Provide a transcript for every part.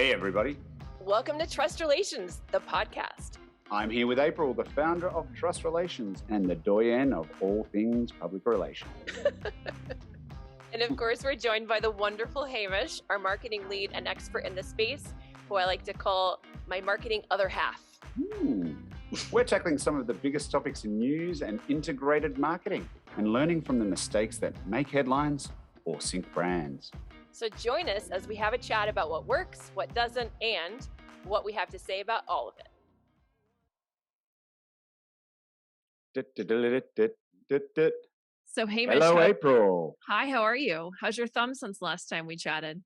Hey, everybody. Welcome to Trust Relations, the podcast. I'm here with April, the founder of Trust Relations and the doyen of all things public relations. And of course, we're joined by the wonderful Hamish, our marketing lead and expert in the space, who I like to call my marketing other half. We're tackling some of the biggest topics in news and integrated marketing and learning from the mistakes that make headlines or sink brands. So join us as we have a chat about what works, what doesn't, and what we have to say about all of it. So Hamish, hello, April. Hi, how are you? How's your thumb since last time we chatted?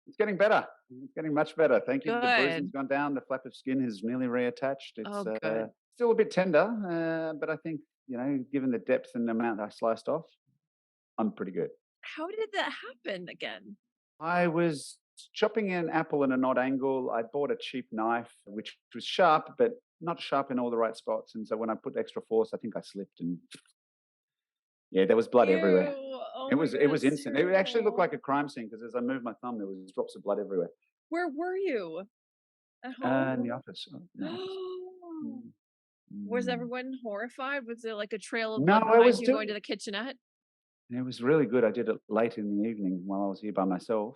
It's getting better. It's getting much better. Thank you. Good. The bruising's gone down. The flap of skin has nearly reattached. It's good. Still a bit tender, but I think, given the depth and the amount that I sliced off, I'm pretty good. How did that happen again? I was chopping an apple in an odd angle. I bought a cheap knife, which was sharp, but not sharp in all the right spots. And so when I put extra force, I think I slipped and there was blood everywhere. Oh it was instant. It actually looked like a crime scene because as I moved my thumb, there was drops of blood everywhere. Where were you? At home? In the office. Was everyone horrified? Was there like a trail of No, blood behind you going to the kitchenette? It was really good. I did it late in the evening while I was here by myself.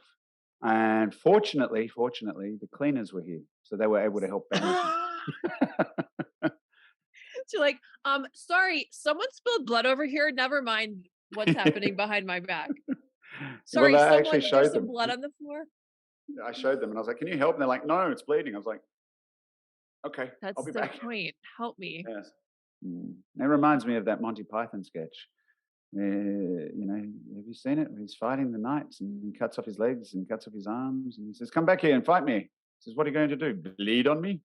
And fortunately, the cleaners were here. So they were able to help bandage me. So like, sorry, someone spilled blood over here. Never mind what's happening behind my back. Sorry, well, there's some blood on the floor. I showed them and I was like, can you help? And they're like, no, it's bleeding. I was like, okay, that's I'll be the back. Point. Help me. Yes. It reminds me of that Monty Python sketch. Have you seen it? He's fighting the knights and he cuts off his legs and cuts off his arms and he says, come back here and fight me. He says, what are you going to do? Bleed on me?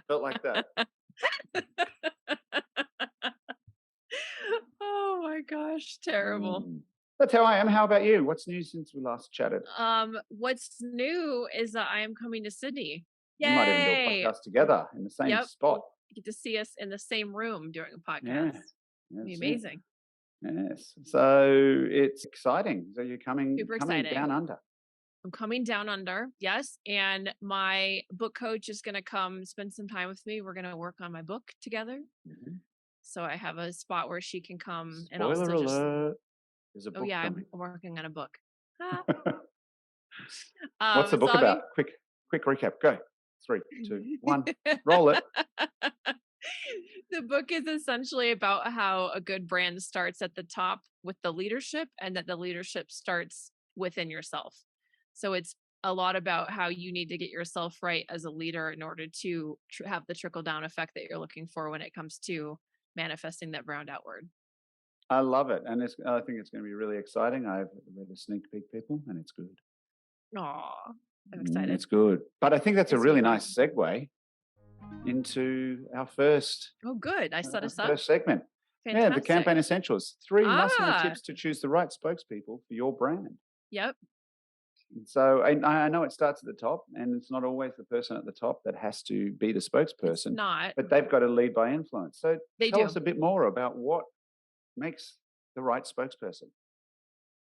Felt like that. Oh my gosh, terrible. That's how I am. How about you? What's new since we last chatted? What's new is that I am coming to Sydney. Yay! We might even do a podcast together in the same spot. You get to see us in the same room doing a podcast. Yeah, it'd be amazing. Yes. So it's exciting. So you're coming down under. I'm coming down under, yes. And my book coach is going to come spend some time with me. We're going to work on my book together. Mm-hmm. So I have a spot where she can come and also alert. There's a book coming. I'm working on a book. What's the book about? Quick recap. Go. 3, 2, 1. Roll it. The book is essentially about how a good brand starts at the top with the leadership and that the leadership starts within yourself. So it's a lot about how you need to get yourself right as a leader in order to have the trickle down effect that you're looking for when it comes to manifesting that brand outward. I love it. And I think it's going to be really exciting. I've read a sneak peek, people, and it's good. Aw, I'm excited. It's good. But I think that's a really nice segue into our first. Oh, good. I set us up. First segment. Fantastic. Yeah, the campaign essentials. 3 must-know tips to choose the right spokespeople for your brand. Yep. So I know it starts at the top, and it's not always the person at the top that has to be the spokesperson. It's not. But they've got to lead by influence. So tell us a bit more about what makes the right spokesperson.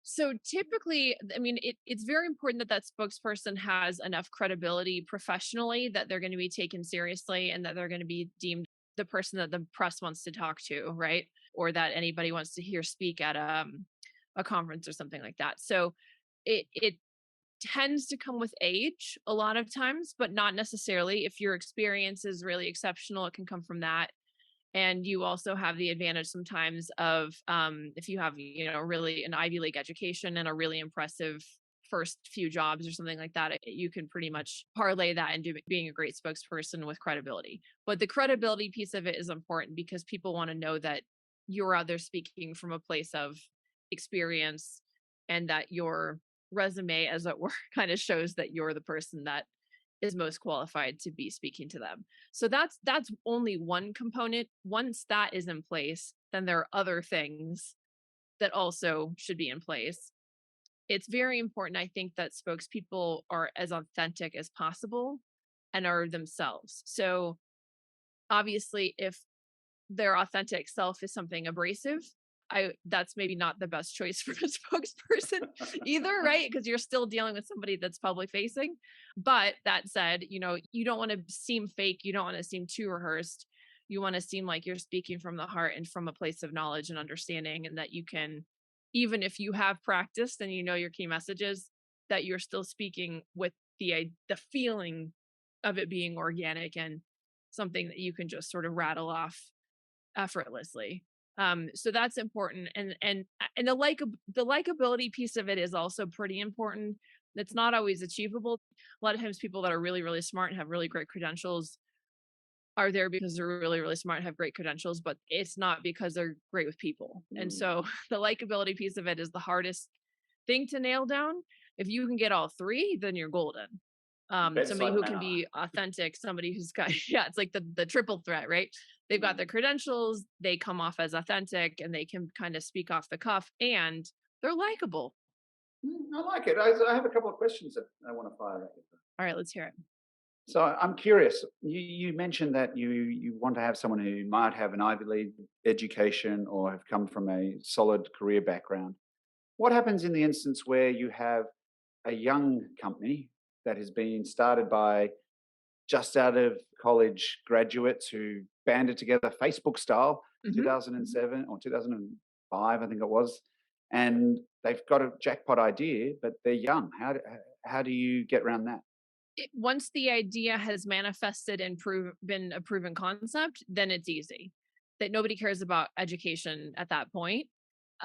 So typically, I mean, it's very important that spokesperson has enough credibility professionally that they're going to be taken seriously and that they're going to be deemed the person that the press wants to talk to, right? Or that anybody wants to hear speak at a conference or something like that. So it tends to come with age a lot of times, but not necessarily. If your experience is really exceptional, it can come from that. And you also have the advantage sometimes of if you have, really an Ivy League education and a really impressive first few jobs or something like that, you can pretty much parlay that into being a great spokesperson with credibility. But the credibility piece of it is important because people want to know that you're out there speaking from a place of experience and that your resume, as it were, kind of shows that you're the person that is most qualified to be speaking to them. So that's only one component. Once that is in place, then there are other things that also should be in place. It's very important, I think, that spokespeople are as authentic as possible and are themselves. So obviously, if their authentic self is something abrasive, that's maybe not the best choice for a spokesperson either, right? Because you're still dealing with somebody that's public facing. But that said, you don't want to seem fake. You don't want to seem too rehearsed. You want to seem like you're speaking from the heart and from a place of knowledge and understanding, and that you can, even if you have practiced and you know your key messages, that you're still speaking with the feeling of it being organic and something that you can just sort of rattle off effortlessly. So that's important, and the likability piece of it is also pretty important. It's not always achievable. A lot of times, people that are really, really smart and have really great credentials are there because they're really, really smart and have great credentials, but it's not because they're great with people. And Mm. so the likability piece of it is the hardest thing to nail down. If you can get all three, then you're golden. Somebody Bedside who can manner. be authentic, somebody who's got, yeah, it's like the triple threat, right? They've got Mm. the credentials, they come off as authentic, and they can kind of speak off the cuff, and they're likable. I like it. I have a couple of questions that I want to fire at you. All right, let's hear it. So I'm curious. You mentioned that you want to have someone who might have an Ivy League education or have come from a solid career background. What happens in the instance where you have a young company that has been started by just out of college graduates who banded together Facebook style in Hmm. 2007 or 2005, I think it was, and they've got a jackpot idea, but they're young. How do you get around that? Once the idea has manifested and been a proven concept, then it's easy. That nobody cares about education at that point.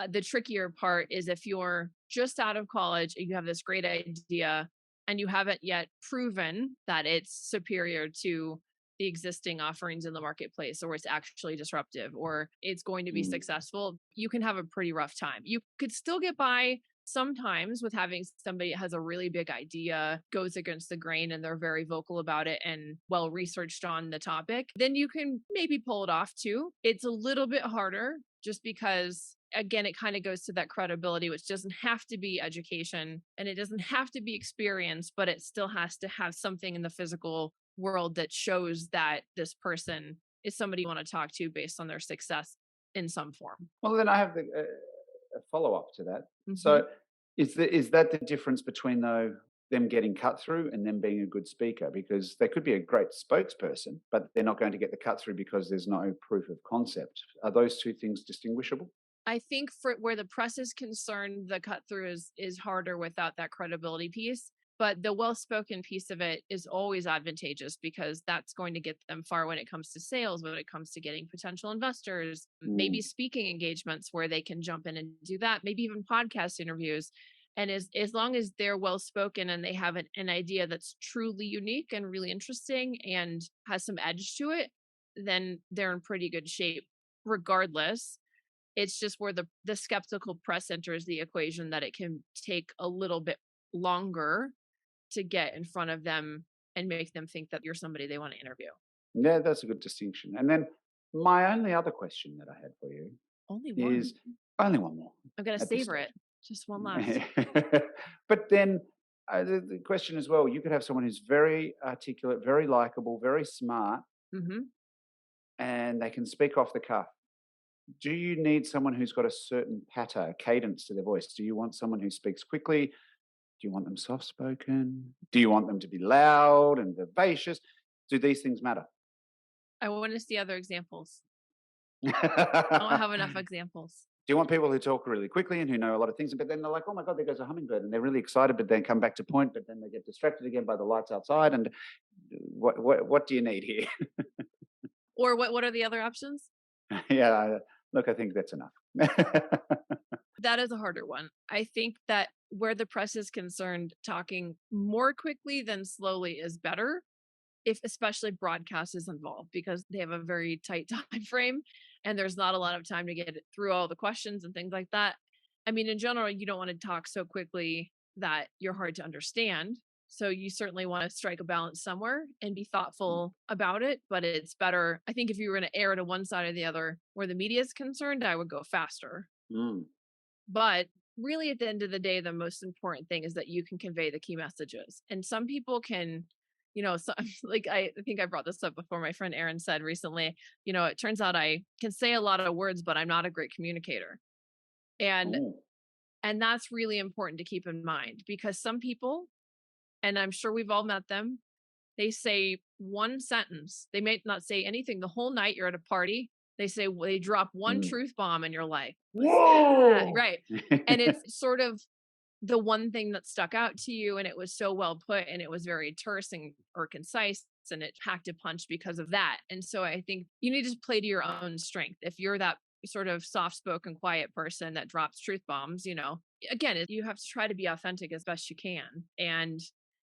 The trickier part is if you're just out of college and you have this great idea and you haven't yet proven that it's superior to the existing offerings in the marketplace, or it's actually disruptive, or it's going to be Mm, successful, you can have a pretty rough time. You could still get by sometimes with having somebody that has a really big idea, goes against the grain, and they're very vocal about it and well researched on the topic, then you can maybe pull it off too. It's a little bit harder just because, again, it kind of goes to that credibility, which doesn't have to be education and it doesn't have to be experience, but it still has to have something in the physical world that shows that this person is somebody you want to talk to based on their success in some form. well, then I have a follow up to that. Hmm. So, is that the difference between though them getting cut through and them being a good speaker? Because they could be a great spokesperson, but they're not going to get the cut through because there's no proof of concept. Are those two things distinguishable? I think for where the press is concerned, the cut through is harder without that credibility piece. But the well spoken piece of it is always advantageous because that's going to get them far when it comes to sales, when it comes to getting potential investors, maybe Mm, speaking engagements where they can jump in and do that, maybe even podcast interviews. And as long as they're well spoken and they have an idea that's truly unique and really interesting and has some edge to it, then they're in pretty good shape regardless. It's just where the skeptical press enters the equation, that it can take a little bit longer to get in front of them and make them think that you're somebody they want to interview. yeah, that's a good distinction. And then my only other question that I had for you Only one. is only one more I'm gonna at this savor stage. it. Just one last. But then the question as well, you could have someone who's very articulate, very likable, very smart, Hmm. and they can speak off the cuff. Do you need someone who's got a certain patter, a cadence to their voice? Do you want someone who speaks quickly? Do you want them soft spoken? Do you want them to be loud and vivacious? Do these things matter? I want to see other examples. Do I don't have enough examples. you want people who talk really quickly and who know a lot of things, but then they're like, oh my God, there goes a hummingbird, and they're really excited, but then come back to point, but then they get distracted again by the lights outside. And what do you need here? Or what are the other options? Yeah, look, I think that's enough. That is a harder one. I think that where the press is concerned, talking more quickly than slowly is better, if especially broadcast is involved, because they have a very tight time frame and there's not a lot of time to get through all the questions and things like that. I mean, in general, you don't want to talk so quickly that you're hard to understand. So you certainly want to strike a balance somewhere and be thoughtful about it. But it's better, I think, if you were going to err to one side or the other where the media is concerned, I would go faster. Mm, But really, at the end of the day, the most important thing is that you can convey the key messages. And some people can, so, like I think I brought this up before. My friend Aaron said recently, it turns out I can say a lot of words, but I'm not a great communicator. And Oh. and that's really important to keep in mind, because some people, and I'm sure we've all met them, they say one sentence. They may not say anything the whole night. You're at a party. They drop one Mm. truth bomb and you're like, what's that? Whoa! Right. And it's sort of the one thing that stuck out to you, and it was so well put, and it was very terse and or concise, and it packed a punch because of that. And so I think you need to play to your own strength. If you're that sort of soft-spoken, quiet person that drops truth bombs, again, you have to try to be authentic as best you can, and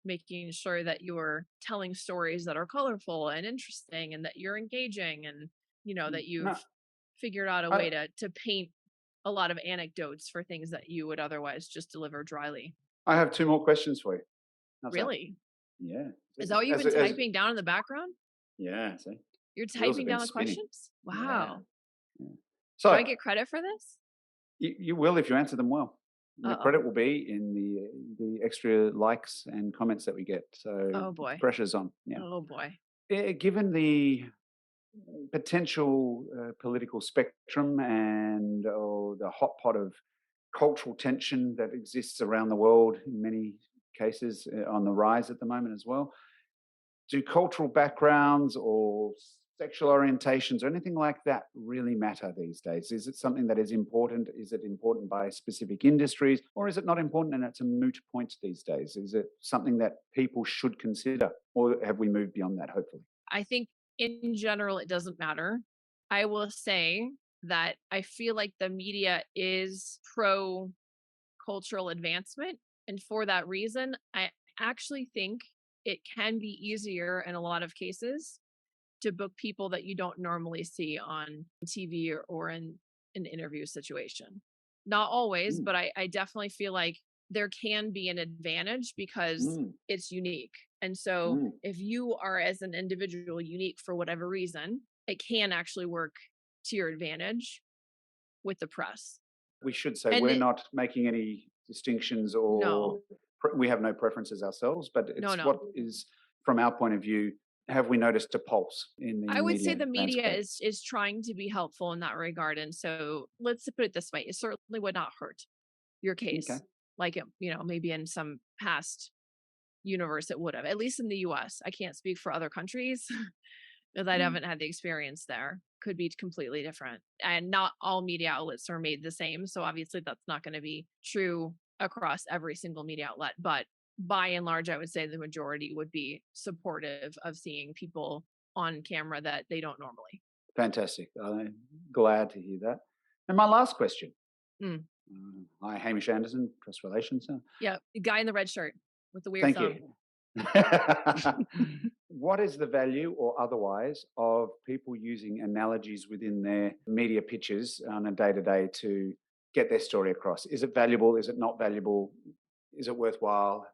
making sure that you're telling stories that are colorful and interesting, and that you're engaging, and that No, you've figured out a I, way to paint a lot of anecdotes for things that you would otherwise just deliver dryly. I have two more questions for you. How's that? Really? Yeah. Is that what you've been As typing down in the background? yeah, see, You're wheels have typing been down the spinning. questions? Yeah. Wow. Yeah. Do I So get credit for this? you will if you answer them well. And the Uh-oh. credit will be in the extra likes and comments that we get. So Oh boy. pressure's on. Yeah. Oh boy. Given the potential political spectrum and the hot pot of cultural tension that exists around the world in many cases on the rise at the moment as well, do cultural backgrounds or sexual orientations or anything like that really matter these days? Is it something that is important? Is it important by specific industries, or is it not important and it's a moot point these days? Is it something that people should consider, or have we moved beyond that, hopefully? I think in general, it doesn't matter. I will say that I feel like the media is pro cultural advancement. And for that reason, I actually think it can be easier in a lot of cases to book people that you don't normally see on TV or in an interview situation. Not always, Mm, but I definitely feel like there can be an advantage because mm, it's unique. And so mm. if you are as an individual unique for whatever reason, it can actually work to your advantage with the press. We should say And we're it, not making any distinctions no, or we have no preferences ourselves, but no, it's what no. is, from our point of view, have we noticed a pulse in the I would say media the media landscape? is trying to be helpful in that regard. And so let's put it this way: it certainly would not hurt your Okay. case, like it, maybe in some past universe it would have. At least in the U.S. I can't speak for other countries because I Mm. haven't had the experience there. Could be completely different, and not all media outlets are made the same. So obviously, that's not going to be true across every single media outlet. But by and large, I would say the majority would be supportive of seeing people on camera that they don't normally. Fantastic. I'm glad to hear that. And my last question. Mm. Hi, Hamish Anderson, Press Relations. Yeah, the guy in the red shirt with the weird Thank thumb. you. What is the value or otherwise of people using analogies within their media pitches on a day to day to get their story across? Is it valuable? Is it not valuable? Is it worthwhile?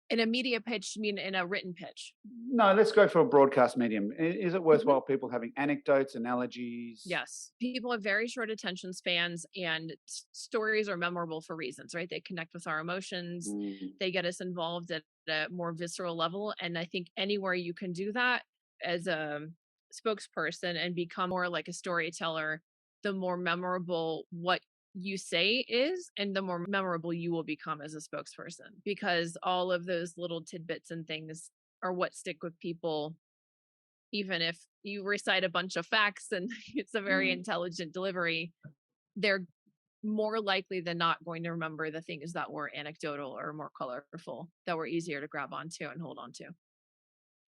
In a media pitch, you mean in a written pitch? No, let's go for a broadcast medium. Is it Mhm. worthwhile people having anecdotes, analogies? Yes. People have very short attention spans, and stories are memorable for reasons, right? They connect with our emotions. Mm, They get us involved at a more visceral level. And I think anywhere you can do that as a spokesperson and become more like a storyteller, the more memorable what you say is, and the more memorable you will become as a spokesperson, because all of those little tidbits and things are what stick with people. Even if you recite a bunch of facts and it's a very mm. intelligent delivery, they're more likely than not going to remember the things that were anecdotal or more colorful, that were easier to grab onto and hold on to.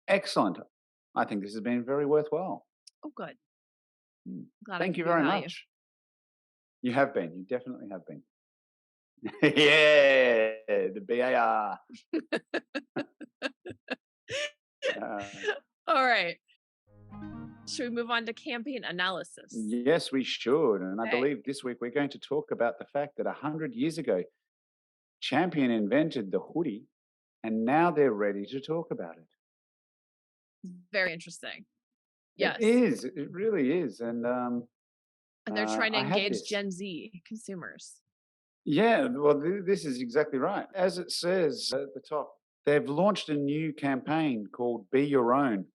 Excellent. I think this has been very worthwhile. Oh, good. Mm. Glad I Thank could you be of very value. much. You have been. You definitely have been. Yeah, the BAR. Uh, All right. Should we move on to campaign analysis? yes, we should. And I Okay. believe this week we're going to talk about the fact that 100 years ago, Champion invented the hoodie, and now they're ready to talk about it. Very interesting. It Yes. is. It really is. And And they're trying to I had engage this. Gen Z consumers. Yeah, well, this is exactly right. As it says at the top, they've launched a new campaign called Be Your Own.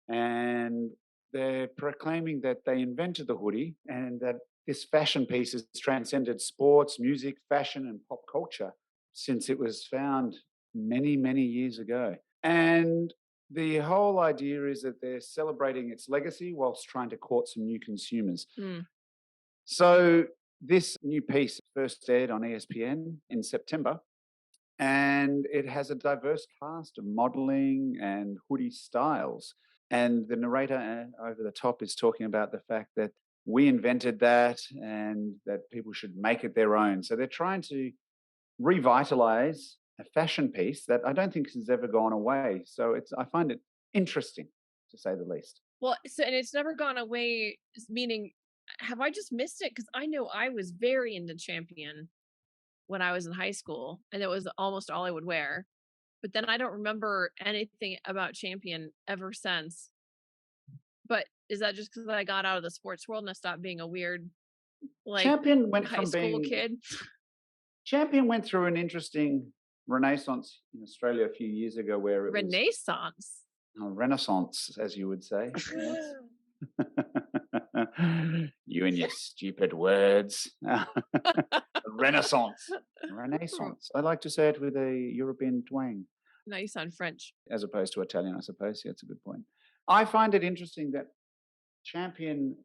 And they're proclaiming that they invented the hoodie and that this fashion piece has transcended sports, music, fashion, and pop culture since it was found many, many years ago. And the whole idea is that they're celebrating its legacy whilst trying to court some new consumers. Mm. So this new piece first aired on ESPN in September, and it has a diverse cast of modeling and hoodie styles. And the narrator over the top is talking about the fact that we invented that and that people should make it their own. So they're trying to revitalize a fashion piece that I don't think has ever gone away. So I find it interesting, to say the least. Well, so and it's never gone away, meaning, have I just missed it? Because I know I was very into Champion when I was in high school, and it was almost all I would wear. But then I don't remember anything about Champion ever since. But is that just because I got out of the sports world and I stopped being a weird, like, Champion went high from school being kid? Champion went through an interesting renaissance in Australia a few years ago, where it was Renaissance. renaissance, as you would say. Yes. You and your stupid words. Renaissance. Renaissance. I like to say it with a European twang, Now you sound French. as opposed to Italian, I suppose. Yeah, it's a good point. I find it interesting that Champion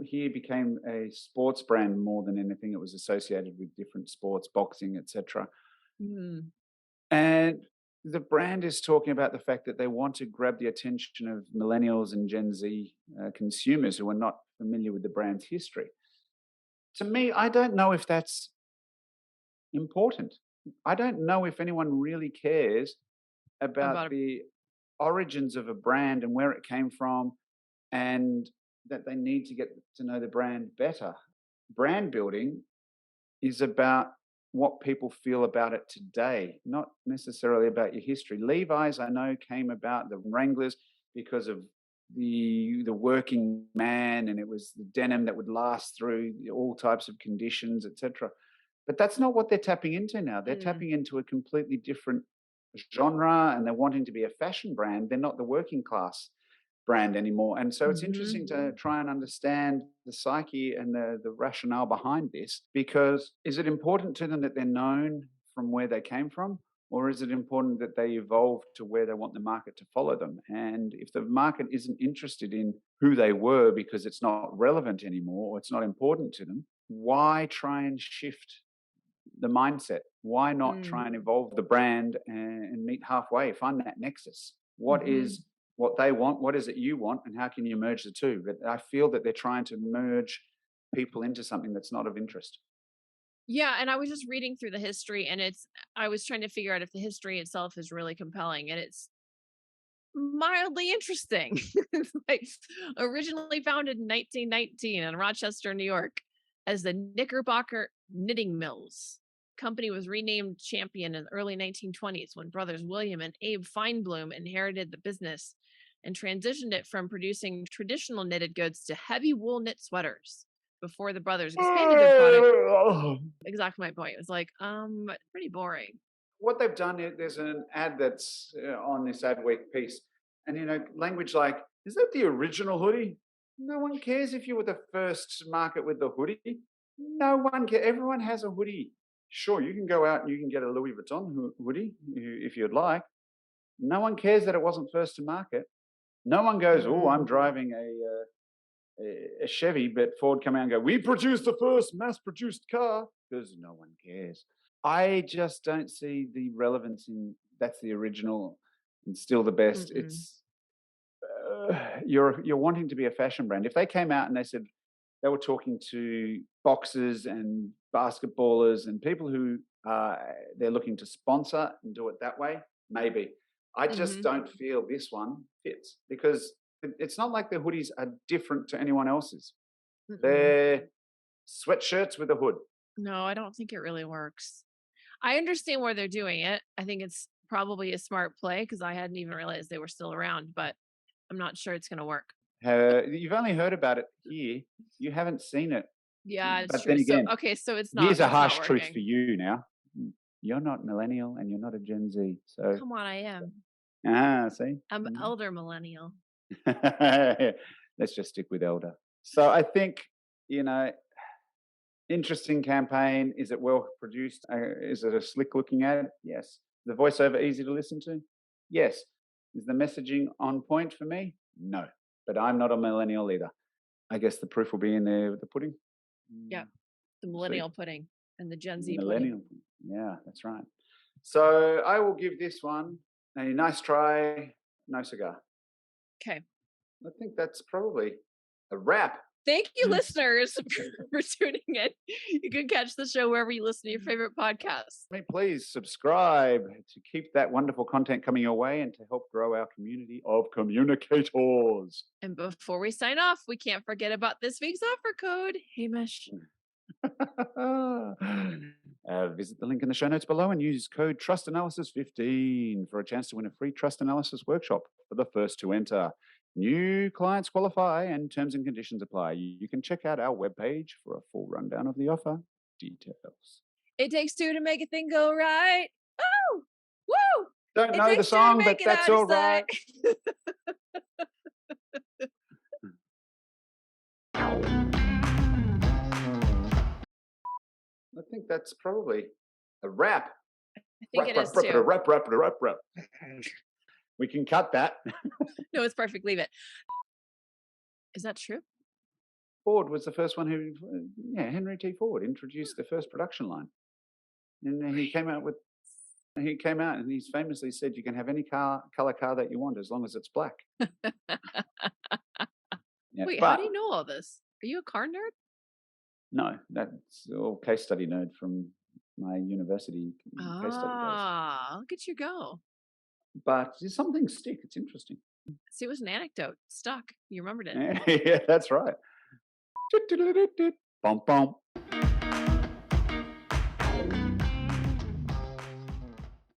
here became a sports brand more than anything. It was associated with different sports, boxing, etc. Mm. And the brand is talking about the fact that they want to grab the attention of millennials and Gen Z consumers who are not familiar with the brand's history. To me, I don't know if that's important. I don't know if anyone really cares about the origins of a brand and where it came from, and that they need to get to know the brand better. Brand building is about what people feel about it today, not necessarily about your history. Levi's, I know, came about, the Wranglers, because of the working man, and it was the denim that would last through all types of conditions, etc. But that's not what they're tapping into now. They're tapping into a completely different genre, and they're wanting to be a fashion brand. They're not the working class brand anymore. And so it's interesting to try and understand the psyche and the rationale behind this, because is it important to them that they're known from where they came from, or is it important that they evolve to where they want the market to follow them? And if the market isn't interested in who they were because it's not relevant anymore, or it's not important to them, why try and shift the mindset? Why not try and evolve the brand and meet halfway, find that nexus? What is what they want, what is it you want, and how can you merge the two? But I feel that they're trying to merge people into something that's not of interest. Yeah, and I was just reading through the history, and I was trying to figure out if the history itself is really compelling, and it's mildly interesting. It's like, originally founded in 1919 in Rochester, New York, as the Knickerbocker Knitting Mills. Company was renamed Champion in the early 1920s when brothers William and Abe Feinblum inherited the business and transitioned it from producing traditional knitted goods to heavy wool knit sweaters before the brothers expanded their product. Exactly my point. It was like, pretty boring. What they've done is there's an ad that's on this Ad Week piece, and language like, is that the original hoodie? No one cares if you were the first to market with the hoodie. No one cares. Everyone has a hoodie. Sure, you can go out and you can get a Louis Vuitton hoodie if you'd like. No one cares that it wasn't first to market. No one goes, oh, I'm driving a Chevy, but Ford come out and go, we produced the first mass-produced car, because no one cares. I just don't see the relevance in that's the original and still the best. It's you're wanting to be a fashion brand. If they came out and they said they were talking to boxers and basketballers and people who they're looking to sponsor and do it that way, maybe. I just don't feel this one fits, because it's not like the hoodies are different to anyone else's. They're sweatshirts with a hood. No, I don't think it really works. I understand why they're doing it. I think it's probably a smart play, because I hadn't even realized they were still around, but I'm not sure it's going to work. You've only heard about it here. You haven't seen it. Yeah, it's But true. then again, So it's not. here's a it's not harsh truth working. for you now. You're not millennial and you're not a Gen Z. So, Come on, I am. See? I'm elder millennial. Let's just stick with elder. So I think you know, interesting campaign. Is it well produced? Is it a slick looking ad? Yes. The voiceover easy to listen to? Yes. Is the messaging on point for me? No. But I'm not a millennial either. I guess the proof will be in the pudding. Yeah. The We'll see. millennial pudding and the Gen Z pudding. Millennial. Yeah, that's right. So I will give this one a nice try, no cigar. Okay. I think that's probably a wrap. Thank you, listeners, for tuning in. You can catch the show wherever you listen to your favorite podcasts. Please subscribe to keep that wonderful content coming your way and to help grow our community of communicators. And before we sign off, we can't forget about this week's offer code, Hamish. Visit the link in the show notes below and use code TrustAnalysis15 for a chance to win a free trust analysis workshop for the first to enter. New clients qualify and terms and conditions apply. You can check out our webpage for a full rundown of the offer details. It takes two to make a thing go right. Oh, woo! Don't know the song, but that's all right. I think that's probably a wrap. I think it is too. Rap. We can cut that. No, it's perfect. Leave it. Is that true? Ford was the first one who, Henry T. Ford introduced the first production line. And he came out and he's famously said, you can have any color car that you want as long as it's black. Yeah, wait, how do you know all this? Are you a car nerd? No, that's all case study nerd from my university case study days. Look at you go. But some things stick. It's interesting. See, it was an anecdote. Stuck. You remembered it. Yeah, that's right. Bum, bum.